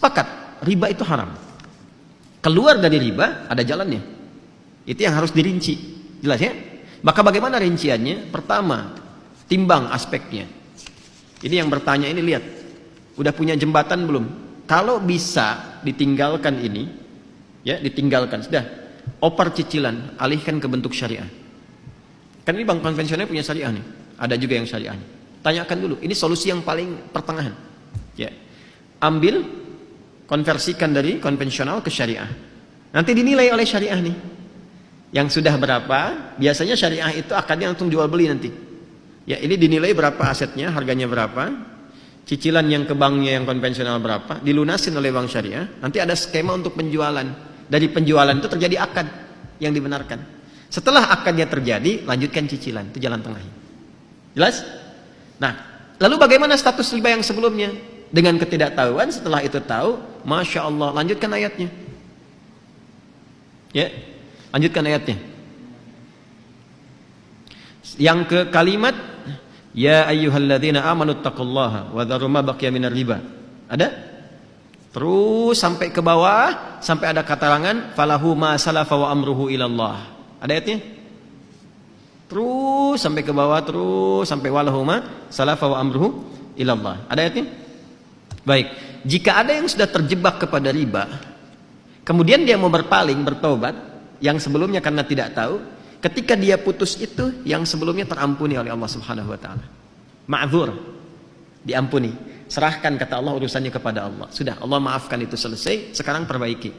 sepakat riba itu haram. Keluar dari riba ada jalannya. Itu yang harus dirinci. Jelas ya? Maka bagaimana rinciannya? Pertama, timbang aspeknya. Ini yang bertanya ini, lihat. Udah punya jembatan belum? Kalau bisa ditinggalkan ini, ya ditinggalkan, sudah. Opar cicilan, alihkan ke bentuk syariah. Kan ini bank konvensional punya syariah nih. Ada juga yang syariah nih. Tanyakan dulu, ini solusi yang paling pertengahan. Ya. Ambil, konversikan dari konvensional ke syariah. Nanti dinilai oleh syariah nih. Yang sudah berapa, biasanya syariah itu akadnya langsung jual beli nanti. Ya, ini dinilai berapa asetnya, harganya berapa, cicilan yang ke banknya yang konvensional berapa, dilunasin oleh bank syariah, nanti ada skema untuk penjualan. Dari penjualan itu terjadi akad yang dibenarkan. Setelah akadnya terjadi, lanjutkan cicilan, itu jalan tengahnya. Jelas? Nah, lalu bagaimana status riba yang sebelumnya? Dengan ketidaktahuan, setelah itu tahu, Masya Allah, lanjutkan ayatnya. Ya, lanjutkan ayatnya. Yang ke kalimat, ya ayyuhalladzina amanu taqullaha wa dharu ma baqiya minar riba. Ada? Terus sampai ke bawah, sampai ada karangan falahu ma salafa wa amruhu ilallah. Ada ayatnya? Terus sampai ke bawah, terus sampai walahu ma salafa wa amruhu ilallah. Ada ayatnya? Baik, jika ada yang sudah terjebak kepada riba, kemudian dia mau berpaling, bertobat, yang sebelumnya karena tidak tahu, ketika dia putus itu, yang sebelumnya terampuni oleh Allah Subhanahu wa taala. Ma'dzur, diampuni. Serahkan kata Allah urusannya kepada Allah. Sudah, Allah maafkan, itu selesai, sekarang perbaiki.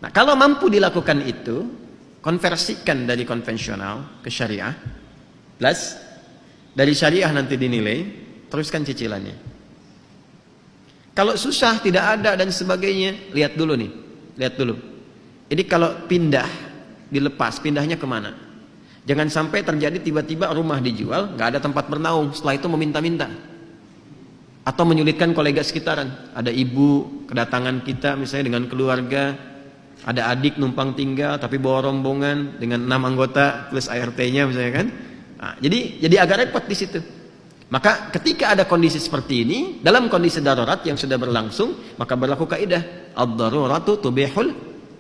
Nah, kalau mampu dilakukan itu, konversikan dari konvensional ke syariah, plus dari syariah nanti dinilai, teruskan cicilannya. Kalau susah, tidak ada dan sebagainya, lihat dulu nih, lihat dulu. Ini kalau pindah, dilepas, pindahnya kemana? Jangan sampai terjadi tiba-tiba rumah dijual, nggak ada tempat bernaung, setelah itu meminta-minta. Atau menyulitkan kolega sekitaran. Ada ibu kedatangan kita misalnya dengan keluarga, ada adik numpang tinggal tapi bawa rombongan dengan 6 anggota plus ART-nya misalnya kan. Nah, jadi agak repot di situ. Maka ketika ada kondisi seperti ini, dalam kondisi darurat yang sudah berlangsung, maka berlaku kaidah ad-daruratu tubihul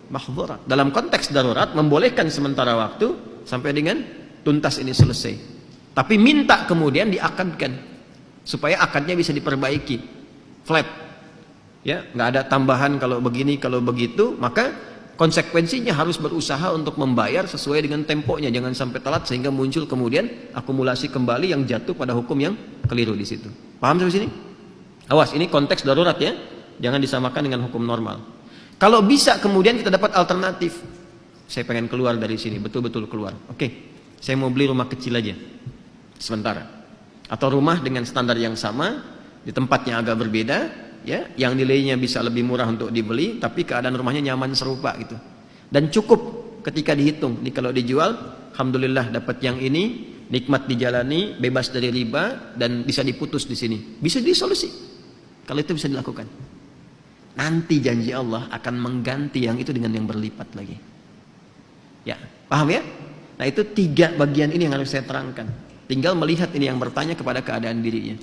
mahdzurat. Dalam konteks darurat membolehkan sementara waktu sampai dengan tuntas ini selesai. Tapi minta kemudian diakadkan supaya akadnya bisa diperbaiki. Flat. Ya, nggak ada tambahan kalau begini, kalau begitu, maka konsekuensinya harus berusaha untuk membayar sesuai dengan temponya, jangan sampai telat sehingga muncul kemudian akumulasi kembali yang jatuh pada hukum yang keliru di situ. Paham sampai sini? Awas, ini konteks darurat ya, jangan disamakan dengan hukum normal. Kalau bisa kemudian kita dapat alternatif, saya pengen keluar dari sini, betul-betul keluar. Oke, saya mau beli rumah kecil aja, sementara, atau rumah dengan standar yang sama di tempat yang agak berbeda. Ya, yang nilainya bisa lebih murah untuk dibeli, tapi keadaan rumahnya nyaman serupa gitu. Dan cukup ketika dihitung, kalau dijual, alhamdulillah dapat yang ini, nikmat dijalani, bebas dari riba, dan bisa diputus di sini. Bisa disolusi. Kalau itu bisa dilakukan. Nanti janji Allah akan mengganti yang itu dengan yang berlipat lagi. Ya, paham ya? Nah, itu 3 bagian ini yang harus saya terangkan. Tinggal melihat ini yang bertanya kepada keadaan dirinya.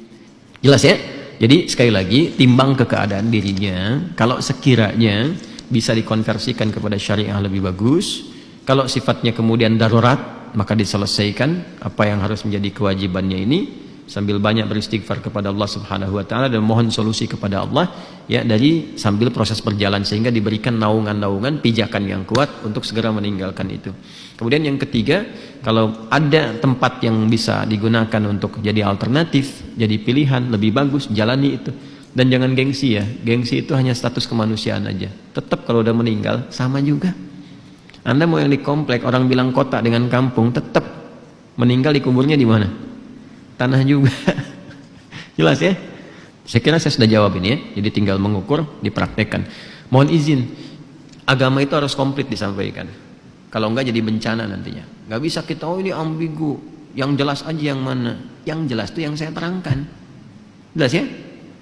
Jelas ya? Jadi sekali lagi, timbang ke keadaan dirinya. Kalau sekiranya bisa dikonversikan kepada syariah lebih bagus. Kalau sifatnya kemudian darurat, maka diselesaikan apa yang harus menjadi kewajibannya ini, sambil banyak beristighfar kepada Allah Subhanahu wa taala dan mohon solusi kepada Allah ya, dari sambil proses berjalan sehingga diberikan naungan-naungan pijakan yang kuat untuk segera meninggalkan itu. Kemudian yang ketiga, kalau ada tempat yang bisa digunakan untuk jadi alternatif, jadi pilihan lebih bagus, jalani itu. Dan jangan gengsi ya, gengsi itu hanya status kemanusiaan aja. Tetap kalau udah meninggal sama juga. Anda mau yang di komplek, orang bilang kota dengan kampung, tetap meninggal dikuburnya di mana? Tanah juga. Jelas ya? Saya kira saya sudah jawab ini ya. Jadi tinggal mengukur, dipraktekkan. Mohon izin, agama itu harus komplit disampaikan. Kalau enggak jadi bencana nantinya. Enggak bisa kita, oh ini ambigu. Yang jelas aja yang mana? Yang jelas itu yang saya terangkan. Jelas ya?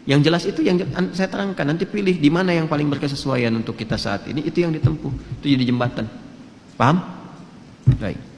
Yang jelas itu yang saya terangkan. Nanti pilih di mana yang paling berkesesuaian untuk kita saat ini. Itu yang ditempuh. Itu jadi jembatan. Paham? Baik.